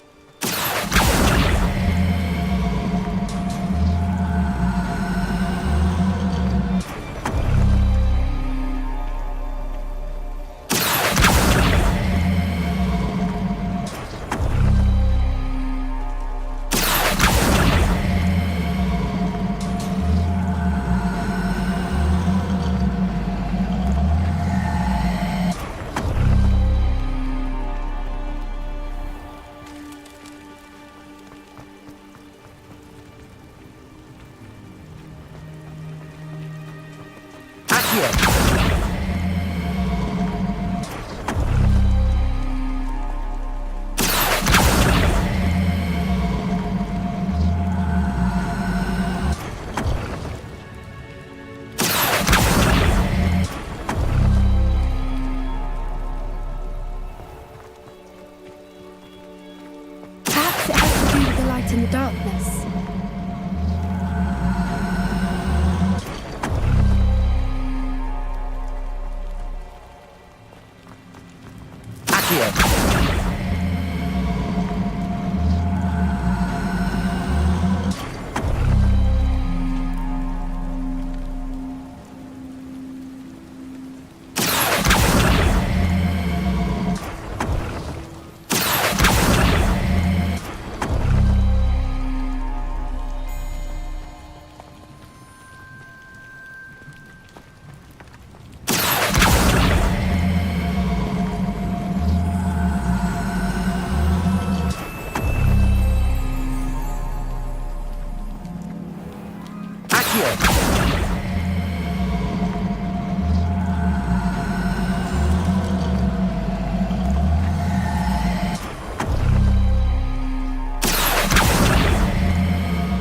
Perhaps it has to do with the light and the darkness.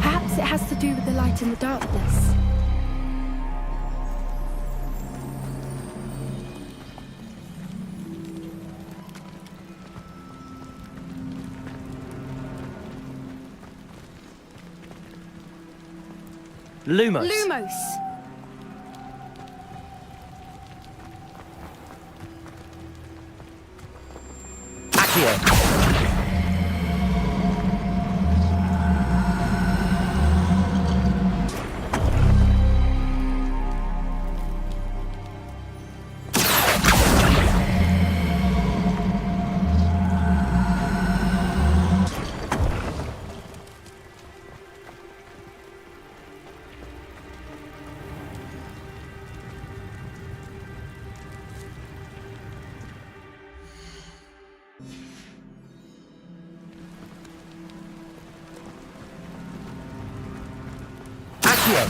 Perhaps it has to do with the light and the darkness. Lumos. Lumos! Accio.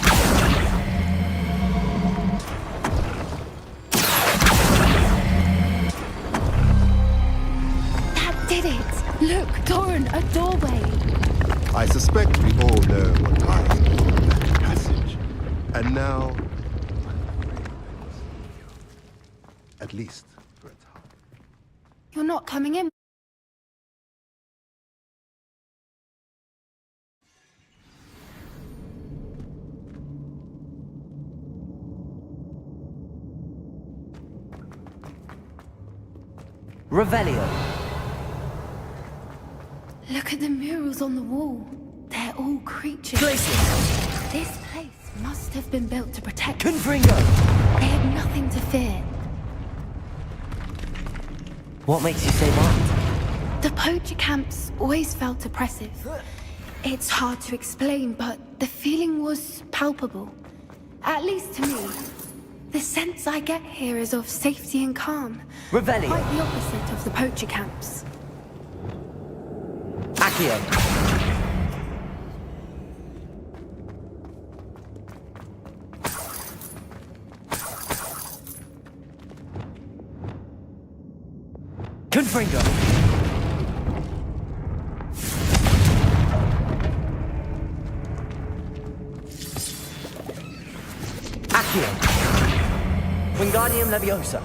That did it! Look, Doran, a doorway! I suspect we all know what lies beyond that passage. And now, at least for a time. You're not coming in. Revelio. Look at the murals on the wall. They're all creatures. Glacius. This place must have been built to protect us. Confringo. They had nothing to fear. What makes you say that? The poacher camps always felt oppressive. It's hard to explain, but the feeling was palpable. At least to me. The sense I get here is of safety and calm. Revelio. Quite the opposite of the poacher camps. Accio. Confringo! Accio! Wingardium Leviosa!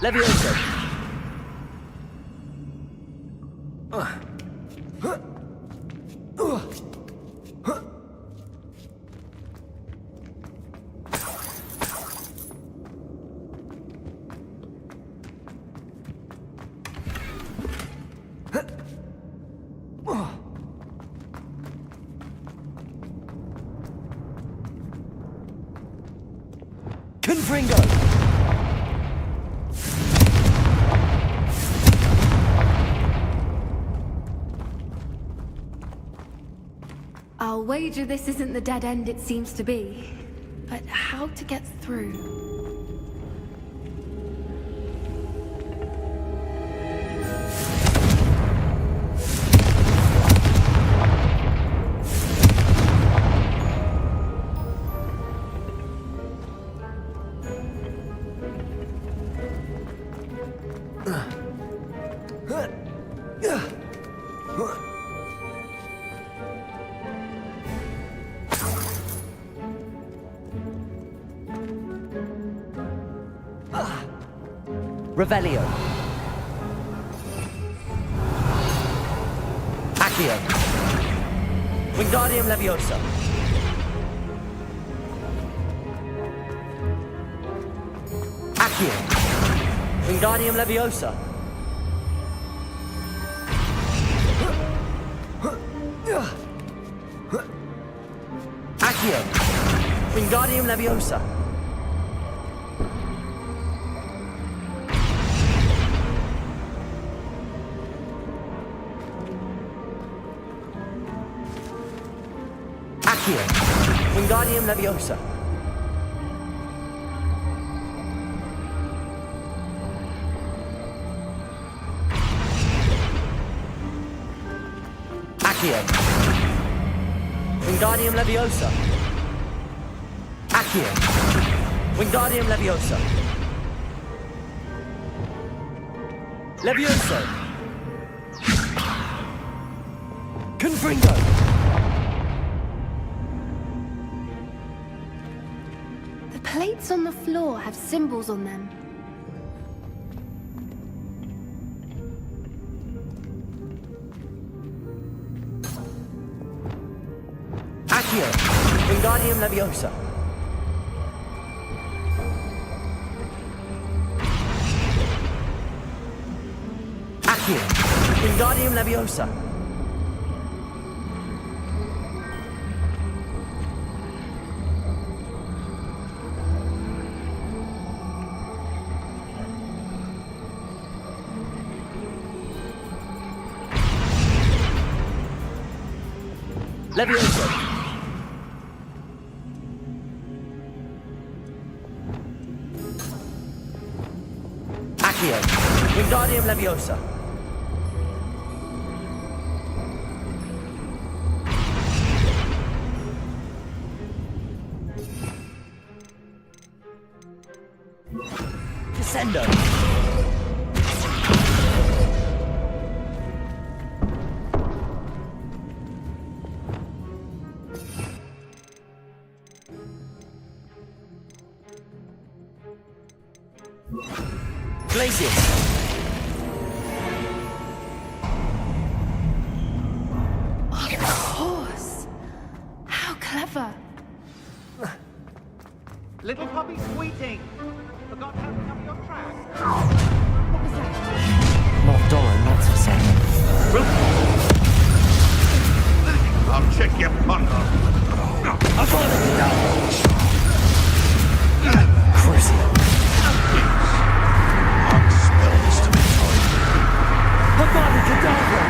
Leviosa! Confringo! I'll wager this isn't the dead end it seems to be. But how to get through? Revelio. Accio. Wingardium Leviosa. Accio. Wingardium Leviosa. Accio. Wingardium Leviosa. Accio. Wingardium Leviosa. Accio. Wingardium Leviosa. Accio. Wingardium Leviosa. Levioso. Confringo. The plates on the floor have symbols on them. Accio. Wingardium Leviosa. Accio. Wingardium Leviosa. Levioso. Accio. Wingardium Leviosa. Descendo. Glacius. Of course. How clever. Little puppy squeating. Forgot how to cover your tracks. What was that? Not Doro, not for second. I'll check your punter. I thought it down. Crucial. Spells to be told. Avada Kedavra!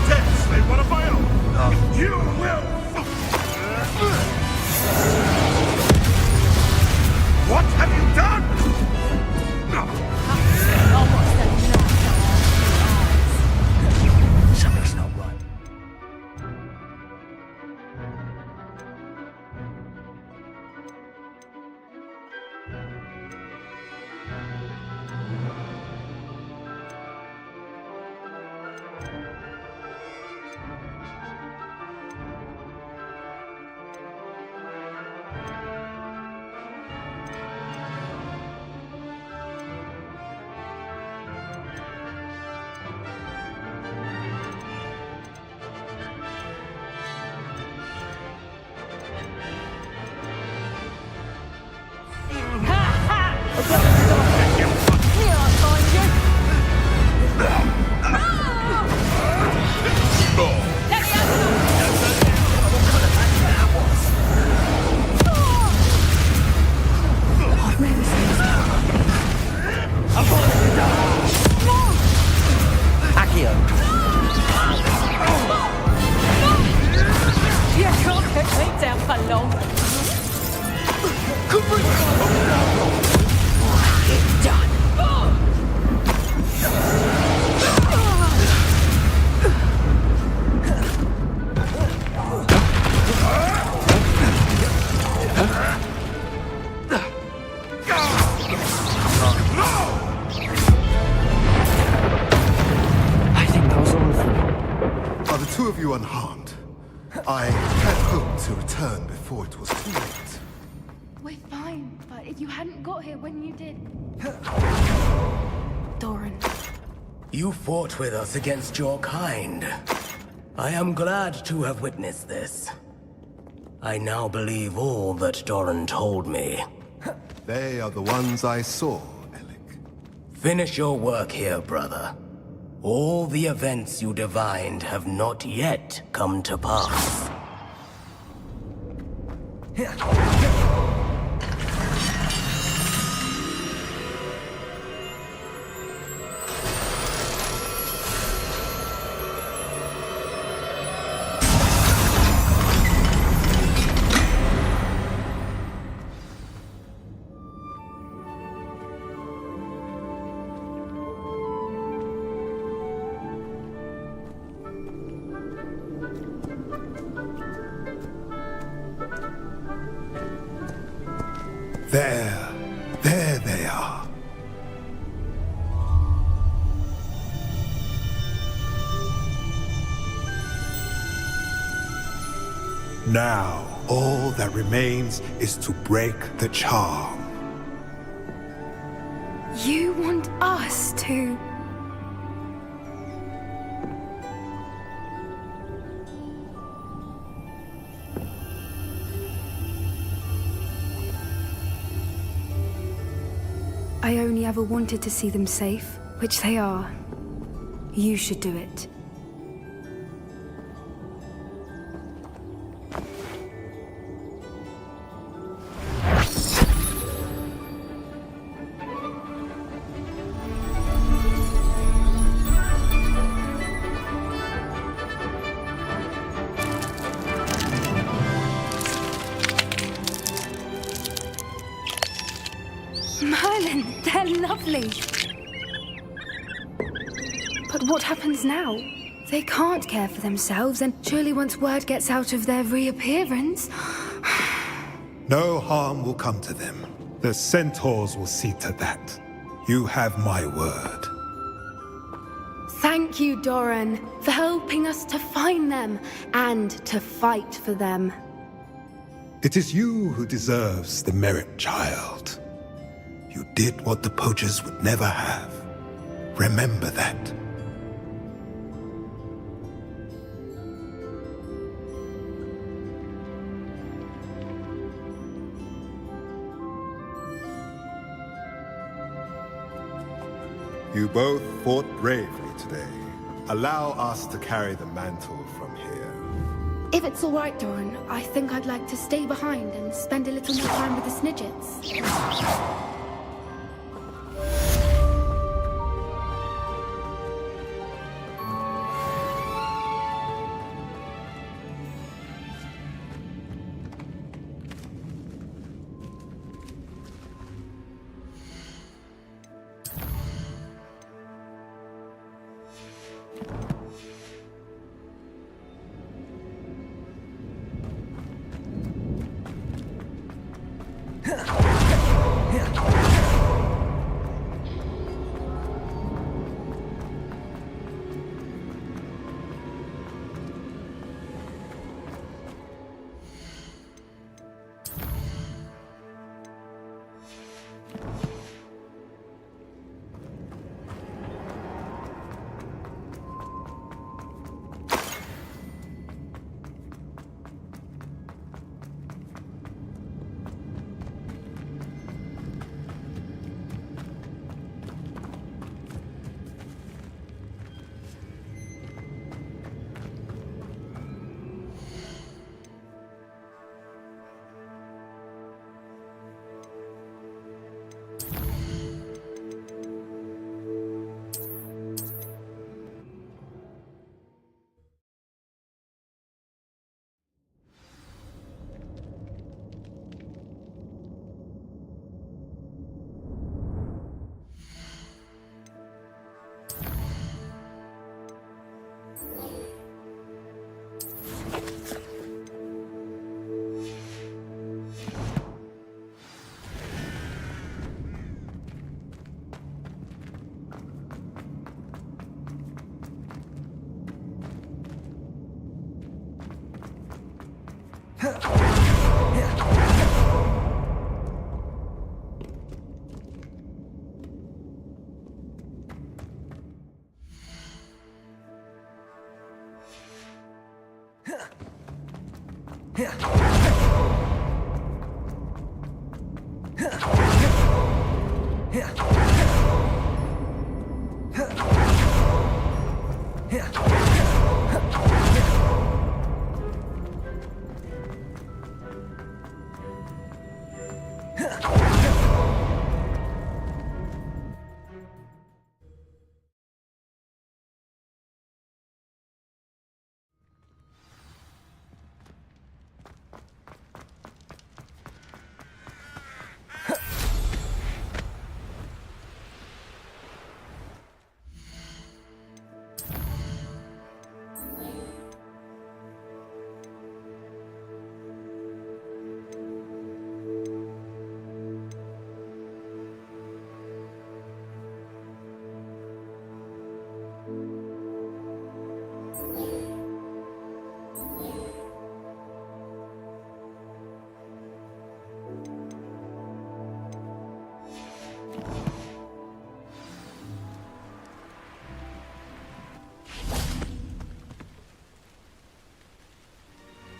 Dead slay one of my own! You will... What have you done? Something's not right. Unharmed. I had hoped to return before it was too late. We're fine, but if you hadn't got here when you did... Doran. You fought with us against your kind. I am glad to have witnessed this. I now believe all that Doran told me. They are the ones I saw, Alec. Finish your work here, brother. All the events you divined have not yet come to pass. There they are. Now, all that remains is to break the charm. You want us to... I only ever wanted to see them safe, which they are. You should do it. They're lovely. But what happens now? They can't care for themselves, and surely once word gets out of their reappearance... No harm will come to them. The Centaurs will see to that. You have my word. Thank you, Doran, for helping us to find them and to fight for them. It is you who deserves the merit, child. You did what the poachers would never have. Remember that. You both fought bravely today. Allow us to carry the mantle from here. If it's all right, Doran, I think I'd like to stay behind and spend a little more time with the Snidgets.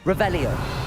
Revelio.